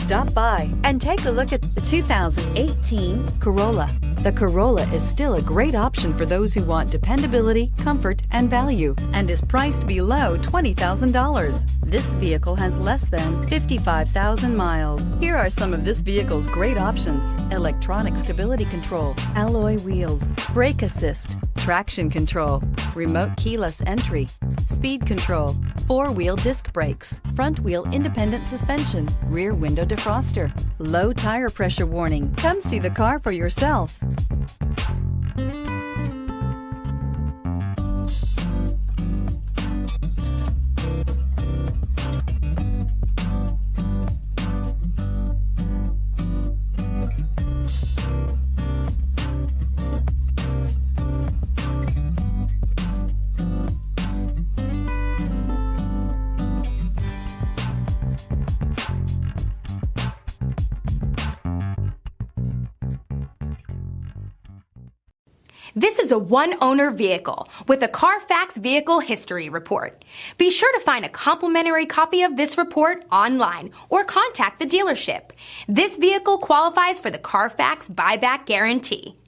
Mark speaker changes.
Speaker 1: Stop by and take a look at the 2018 Corolla. The Corolla is still a great option for those who want dependability, comfort, and value, and is priced below $20,000. This vehicle has less than 55,000 miles. Here are some of this vehicle's great options: electronic stability control, alloy wheels, brake assist, traction control, remote keyless entry, speed control, four-wheel disc brakes, front-wheel independent suspension, rear window defroster, low tire pressure warning. Come see the car for yourself.
Speaker 2: This is a one-owner vehicle with a Carfax Vehicle History Report. Be sure to find a complimentary copy of this report online or contact the dealership. This vehicle qualifies for the Carfax Buyback Guarantee.